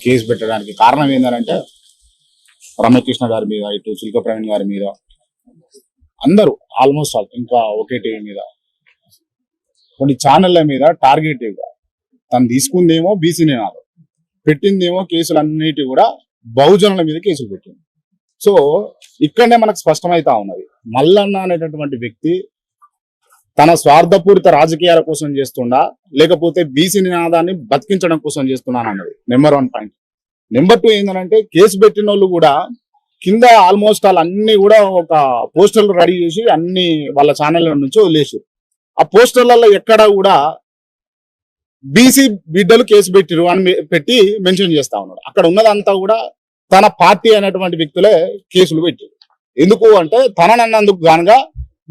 Case పెట్టడానికి కారణం ఏంటంటే రమ్యకృష్ణ గారి మీద, ఇటు చిలక ప్రవీణ్ గారి మీద, అందరూ ఆల్మోస్ట్ ఆల్, ఇంకా ఒకే టీవీ మీద, కొన్ని ఛానళ్ల మీద టార్గెటివ్ గా తను తీసుకుందేమో బీసీ నినాదం, పెట్టిందేమో కేసులన్నిటి కూడా బహుజనుల మీద కేసులు పెట్టింది. సో ఇక్కడనే మనకు స్పష్టమైతా ఉన్నది, మల్లన్న అనేటటువంటి వ్యక్తి తన స్వార్థపూరిత రాజకీయాల కోసం చేస్తుండా లేకపోతే బీసీ నినాదాన్ని బతికించడం కోసం చేస్తున్నాను అన్నది నెంబర్ 1 పాయింట్. నెంబర్ 2 ఏంటంటే కేసు పెట్టిన వాళ్ళు కూడా కింద ఆల్మోస్ట్ ఆల్ అన్ని కూడా ఒక పోస్టర్లు రెడీ చేసి అన్ని వాళ్ళ ఛానళ్ళ నుంచి వదిలేసి, ఆ పోస్టర్లలో ఎక్కడ కూడా బీసీ బిడ్డలు కేసు పెట్టిరు అని పెట్టి మెన్షన్ చేస్తా ఉన్నాడు. అక్కడ ఉన్నదంతా కూడా తన పార్టీ అనేటువంటి వ్యక్తులే కేసులు పెట్టారు. ఎందుకు అంటే తననన్నందుకు గానుగా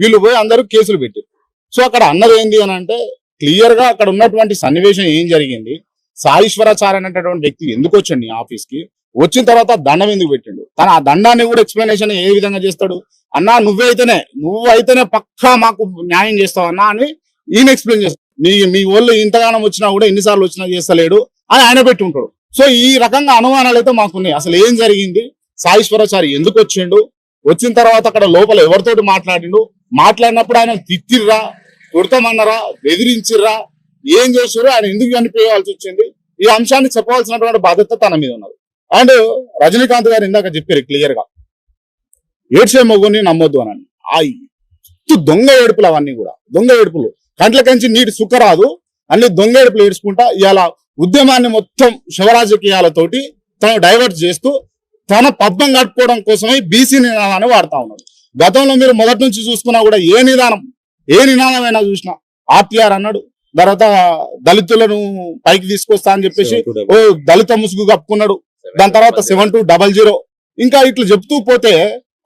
వీళ్ళు పోయి అందరూ కేసులు పెట్టారు. సో అక్కడ అన్నది ఏంది అని అంటే క్లియర్ గా అక్కడ ఉన్నటువంటి సన్నివేశం ఏం జరిగింది, సాయిశ్వరాచార్య అనేటటువంటి వ్యక్తి ఎందుకు వచ్చండి ఆఫీస్ కి, వచ్చిన తర్వాత దండం ఎందుకు పెట్టిండు, తన ఆ దండాన్ని కూడా ఎక్స్ప్లెనేషన్ ఏ విధంగా చేస్తాడు, అన్నా నువ్వైతేనే పక్కా మాకు న్యాయం చేస్తావు అన్నా అని ఈయన ఎక్స్ప్లెయిన్ చేస్తాడు. మీ వాళ్ళు ఇంతగానం వచ్చినా కూడా ఎన్నిసార్లు వచ్చినా చేస్తలేడు అని ఆయన పెట్టి ఉంటాడు. సో ఈ రకంగా అనుమానాలు అయితే మాకున్నాయి. అసలు ఏం జరిగింది, సాయిశ్వరాచార్య ఎందుకు వచ్చిండు, వచ్చిన తర్వాత అక్కడ లోపల ఎవరితోటి మాట్లాడినప్పుడు ఆయన తిట్టిర్రా, కొడతామన్నారా, బెదిరించిర్రా, ఏం చేసారు, ఆయన ఎందుకు చనిపోవాల్సి వచ్చింది, ఈ అంశాన్ని చెప్పవలసినటువంటి బాధ్యత తన మీద ఉన్నది. అండ్ రజనీకాంత్ గారు ఇందాక చెప్పారు క్లియర్ గా, ఏడ్చే మొగ్గుని నమ్మొద్దు అని. ఆ దొంగ ఏడుపులు, అవన్నీ కూడా దొంగ ఏడుపులు, కంట్ల కంచి నీటి సుఖరాదు, అన్ని దొంగ ఏడుపులు ఏడ్చుకుంటా ఇలా ఉద్యమాన్ని మొత్తం శివరాజకీయాలతోటి తను డైవర్ట్ చేస్తూ తన పద్మం గడుపుకోవడం కోసమే బీసీ నినాదాన్ని వాడుతా ఉన్నాడు. గతంలో మీరు మొదటి నుంచి చూసుకున్నా కూడా ఏ నినాదమైనా చూసినా ఆర్టీఆర్ అన్నాడు, తర్వాత దళితులను పైకి తీసుకొస్తా అని చెప్పేసి ఓ దళిత ముసుగు కప్పుకున్నాడు, దాని తర్వాత 7200, ఇంకా ఇట్లా చెప్తూ పోతే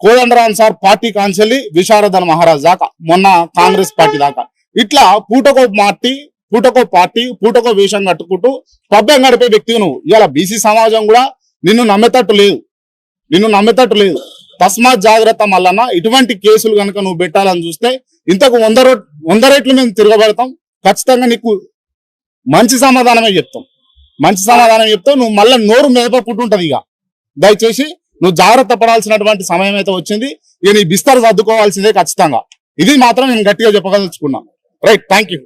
కోదండరాం సార్ పార్టీ కాన్సెల్లి విశారదన్ మహారాజ్ దాకా, మొన్న కాంగ్రెస్ పార్టీ దాకా, ఇట్లా పూటకో వేషం కట్టుకుంటూ పబ్బం గడిపే వ్యక్తి నువ్వు. ఇవాళ బీసీ సమాజం కూడా నిన్ను నమ్మేటట్టు లేదు. తస్మాత్ జాగ్రత్త మల్లన్న, ఇటువంటి కేసులు కనుక నువ్వు పెట్టాలని చూస్తే ఇంతకు 100 రెట్లు మేము తిరగబడతాం. ఖచ్చితంగా నీకు మంచి సమాధానమే చెప్తాం. నువ్వు మళ్ళీ నోరు మేపకుంటుంటది. ఇక దయచేసి నువ్వు జాగ్రత్త పడాల్సినటువంటి సమయం అయితే వచ్చింది. ఇక నీ బిస్తర్ సర్దుకోవాల్సిందే ఖచ్చితంగా. ఇది మాత్రం నేను గట్టిగా చెప్పదలుచుకున్నాను. Right, thank you.